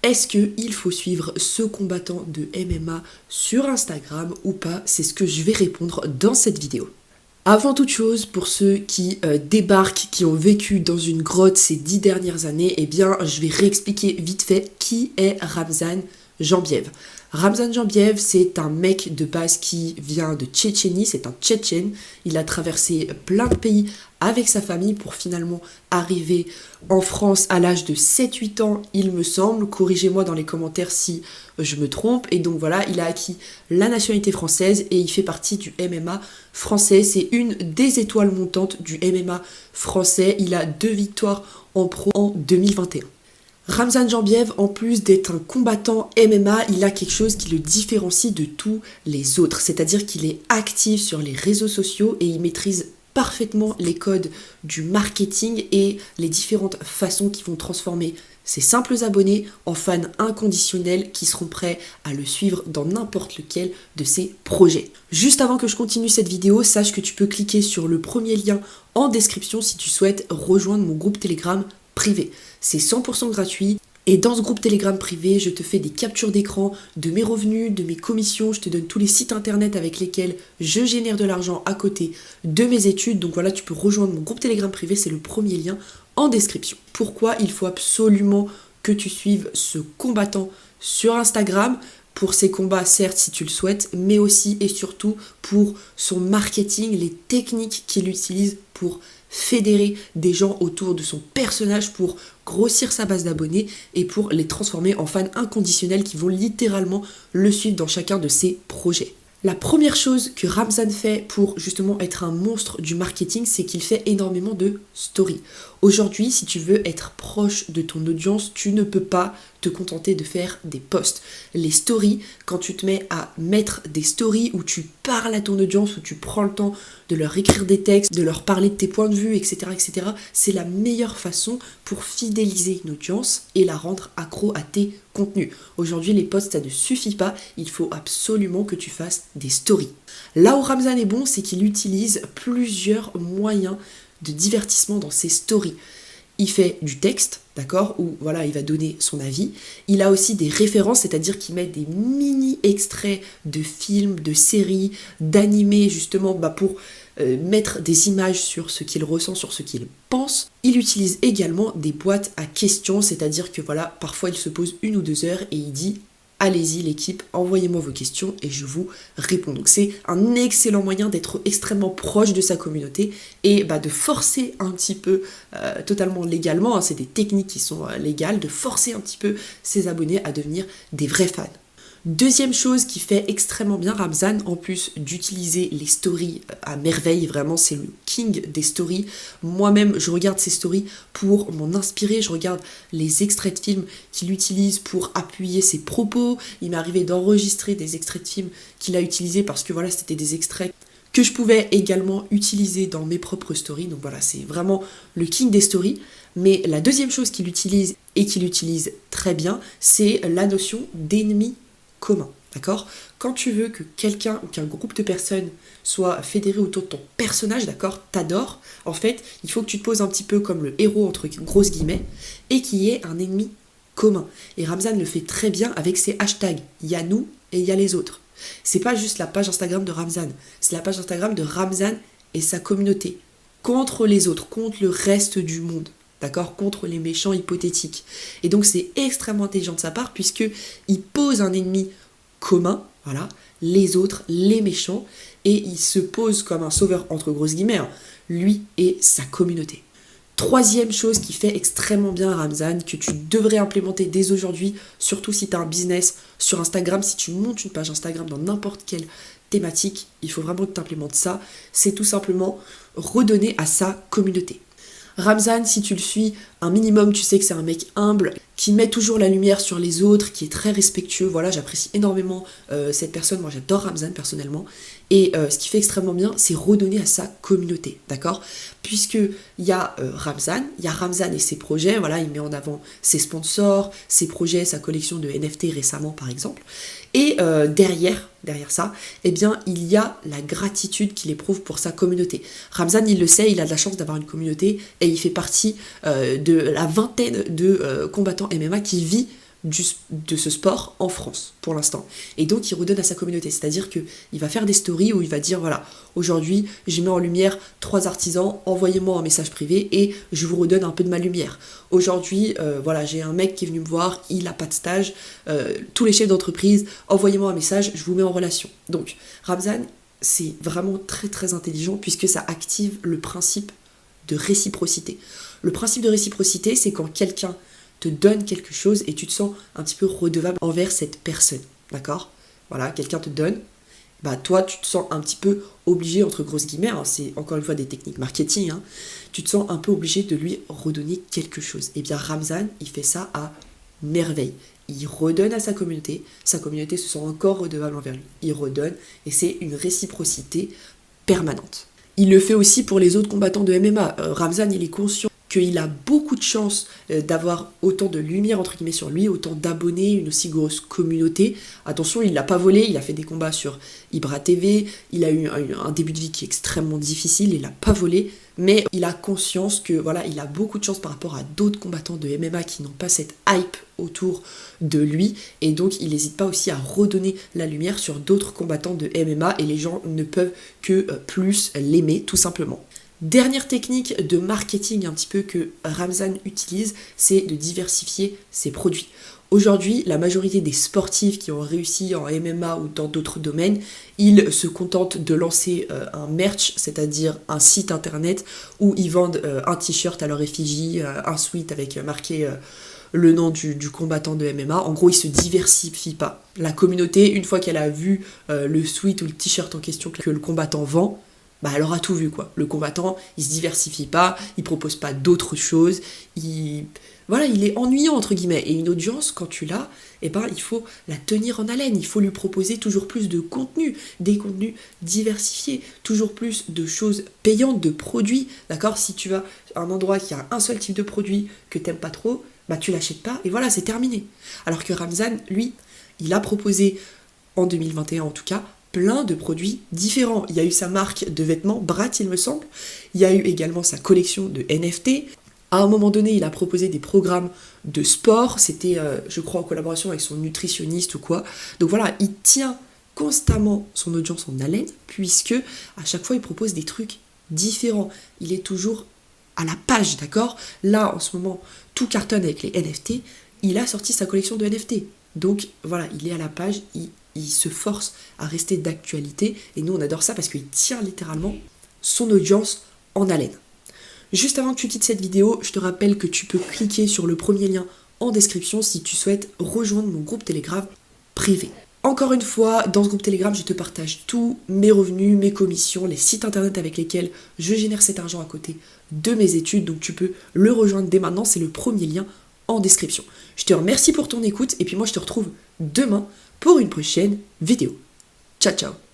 Est-ce qu'il faut suivre ce combattant de MMA sur Instagram ou pas? C'est ce que je vais répondre dans cette vidéo. Avant toute chose, pour ceux qui débarquent, qui ont vécu dans une grotte ces 10 dernières années, eh bien, je vais réexpliquer vite fait qui est Ramzan Jambiev. Ramzan Jambiev, c'est un mec de base qui vient de Tchétchénie, c'est un Tchétchène. Il a traversé plein de pays avec sa famille pour finalement arriver en France à l'âge de 7-8 ans, il me semble. Corrigez-moi dans les commentaires si je me trompe. Et donc voilà, il a acquis la nationalité française et il fait partie du MMA français. C'est une des étoiles montantes du MMA français. Il a 2 victoires en pro en 2021. Ramzan Jambiev, en plus d'être un combattant MMA, il a quelque chose qui le différencie de tous les autres. C'est-à-dire qu'il est actif sur les réseaux sociaux et il maîtrise parfaitement les codes du marketing et les différentes façons qui vont transformer ses simples abonnés en fans inconditionnels qui seront prêts à le suivre dans n'importe lequel de ses projets. Juste avant que je continue cette vidéo, sache que tu peux cliquer sur le premier lien en description si tu souhaites rejoindre mon groupe Telegram privé. C'est 100% gratuit. Et dans ce groupe Telegram privé, je te fais des captures d'écran de mes revenus, de mes commissions, je te donne tous les sites internet avec lesquels je génère de l'argent à côté de mes études. Donc voilà, tu peux rejoindre mon groupe Telegram privé, c'est le premier lien en description. Pourquoi il faut absolument que tu suives ce combattant sur Instagram? Pour ses combats, certes, si tu le souhaites, mais aussi et surtout pour son marketing, les techniques qu'il utilise pour fédérer des gens autour de son personnage, pour grossir sa base d'abonnés et pour les transformer en fans inconditionnels qui vont littéralement le suivre dans chacun de ses projets. La première chose que Ramzan fait pour justement être un monstre du marketing, c'est qu'il fait énormément de stories. Aujourd'hui, si tu veux être proche de ton audience, tu ne peux pas te contenter de faire des posts. Les stories, quand tu te mets à mettre des stories où tu parles à ton audience, où tu prends le temps de leur écrire des textes, de leur parler de tes points de vue, etc., etc., c'est la meilleure façon pour fidéliser une audience et la rendre accro à tes contenus. Aujourd'hui, les posts, ça ne suffit pas. Il faut absolument que tu fasses des stories. Là où Ramzan est bon, c'est qu'il utilise plusieurs moyens de divertissement dans ses stories. Il fait du texte, d'accord, où voilà, il va donner son avis. Il a aussi des références, c'est-à-dire qu'il met des mini-extraits de films, de séries, d'animés, justement, pour mettre des images sur ce qu'il ressent, sur ce qu'il pense. Il utilise également des boîtes à questions, c'est-à-dire que voilà, parfois il se pose 1 ou 2 heures et il dit « Allez-y l'équipe, envoyez-moi vos questions et je vous réponds ». Donc c'est un excellent moyen d'être extrêmement proche de sa communauté et de forcer un petit peu, totalement légalement, c'est des techniques qui sont légales, de forcer un petit peu ses abonnés à devenir des vrais fans. Deuxième chose qui fait extrêmement bien Ramzan, en plus d'utiliser les stories à merveille, vraiment c'est le king des stories. Moi-même, je regarde ses stories pour m'en inspirer, je regarde les extraits de films qu'il utilise pour appuyer ses propos. Il m'est arrivé d'enregistrer des extraits de films qu'il a utilisés parce que voilà, c'était des extraits que je pouvais également utiliser dans mes propres stories. Donc voilà, c'est vraiment le king des stories. Mais la deuxième chose qu'il utilise et qu'il utilise très bien, c'est la notion d'ennemi commun, d'accord? Quand tu veux que quelqu'un ou qu'un groupe de personnes soit fédéré autour de ton personnage, d'accord, t'adore, en fait, il faut que tu te poses un petit peu comme le héros entre grosses guillemets et qu'il y ait un ennemi commun. Et Ramzan le fait très bien avec ses hashtags. Il y a nous et il y a les autres. C'est pas juste la page Instagram de Ramzan, c'est la page Instagram de Ramzan et sa communauté. Contre les autres, contre le reste du monde. D'accord, contre les méchants hypothétiques. Et donc c'est extrêmement intelligent de sa part puisqu'il pose un ennemi commun, voilà, les autres, les méchants, et il se pose comme un sauveur entre grosses guillemets, lui et sa communauté. Troisième chose qui fait extrêmement bien Ramzan, que tu devrais implémenter dès aujourd'hui, surtout si tu as un business sur Instagram, si tu montes une page Instagram dans n'importe quelle thématique, il faut vraiment que tu implémentes ça, c'est tout simplement redonner à sa communauté. Ramzan, si tu le suis un minimum, tu sais que c'est un mec humble, qui met toujours la lumière sur les autres, qui est très respectueux. Voilà, j'apprécie énormément cette personne. Moi, j'adore Ramzan personnellement. Et ce qui fait extrêmement bien, c'est redonner à sa communauté, d'accord? Puisqu'il y a Ramzan et ses projets. Voilà, il met en avant ses sponsors, ses projets, sa collection de NFT récemment, par exemple. Et derrière ça, eh bien, il y a la gratitude qu'il éprouve pour sa communauté. Ramzan, il le sait, il a de la chance d'avoir une communauté et il fait partie de la vingtaine de combattants MMA qui vit de ce sport en France pour l'instant. Et donc il redonne à sa communauté, c'est-à-dire qu'il va faire des stories où il va dire voilà, aujourd'hui je mets en lumière 3 artisans, envoyez-moi un message privé et je vous redonne un peu de ma lumière. Aujourd'hui, voilà, j'ai un mec qui est venu me voir, il n'a pas de stage, tous les chefs d'entreprise, envoyez-moi un message, je vous mets en relation. Donc Ramzan, c'est vraiment très très intelligent puisque ça active le principe de réciprocité. Le principe de réciprocité, c'est quand quelqu'un te donne quelque chose et tu te sens un petit peu redevable envers cette personne, d'accord? Voilà, quelqu'un te donne, bah toi tu te sens un petit peu obligé, entre grosses guillemets, hein, c'est encore une fois des techniques marketing, hein, tu te sens un peu obligé de lui redonner quelque chose. Et bien Ramzan, il fait ça à merveille. Il redonne à sa communauté se sent encore redevable envers lui. Il redonne et c'est une réciprocité permanente. Il le fait aussi pour les autres combattants de MMA. Ramzan, il est conscient qu'il a beaucoup de chance d'avoir autant de lumière entre guillemets sur lui, autant d'abonnés, une aussi grosse communauté. Attention, il l'a pas volé, il a fait des combats sur Ibra TV, il a eu un début de vie qui est extrêmement difficile, il l'a pas volé, mais il a conscience que voilà, il a beaucoup de chance par rapport à d'autres combattants de MMA qui n'ont pas cette hype autour de lui, et donc il n'hésite pas aussi à redonner la lumière sur d'autres combattants de MMA, et les gens ne peuvent que plus l'aimer tout simplement. Dernière technique de marketing un petit peu que Ramzan utilise, c'est de diversifier ses produits. Aujourd'hui, la majorité des sportifs qui ont réussi en MMA ou dans d'autres domaines, ils se contentent de lancer un merch, c'est-à-dire un site internet où ils vendent un t-shirt à leur effigie, un sweat avec marqué le nom du combattant de MMA. En gros, ils se diversifient pas. La communauté, une fois qu'elle a vu le sweat ou le t-shirt en question que le combattant vend, bah elle aura tout vu quoi. Le combattant, il se diversifie pas, il propose pas d'autres choses, voilà, il est ennuyant entre guillemets. Et une audience, quand tu l'as, eh ben, il faut la tenir en haleine, il faut lui proposer toujours plus de contenu, des contenus diversifiés, toujours plus de choses payantes, de produits, d'accord? Si tu as un endroit qui a un seul type de produit que t'aimes pas trop, bah tu l'achètes pas et voilà, c'est terminé. Alors que Ramzan, lui, il a proposé, en 2021 en tout cas, plein de produits différents. Il y a eu sa marque de vêtements, Brat il me semble, il y a eu également sa collection de NFT. À un moment donné, il a proposé des programmes de sport, c'était je crois en collaboration avec son nutritionniste ou quoi. Donc voilà, il tient constamment son audience en haleine, puisque à chaque fois il propose des trucs différents. Il est toujours à la page, d'accord? Là, en ce moment, tout cartonne avec les NFT, il a sorti sa collection de NFT. Donc voilà, il est à la page, il se force à rester d'actualité, et nous on adore ça parce qu'il tient littéralement son audience en haleine. Juste avant que tu quittes cette vidéo, je te rappelle que tu peux cliquer sur le premier lien en description si tu souhaites rejoindre mon groupe Telegram privé. Encore une fois, dans ce groupe Telegram, je te partage tous mes revenus, mes commissions, les sites internet avec lesquels je génère cet argent à côté de mes études, donc tu peux le rejoindre dès maintenant, c'est le premier lien en description. Je te remercie pour ton écoute, et puis moi je te retrouve demain pour une prochaine vidéo. Ciao ciao.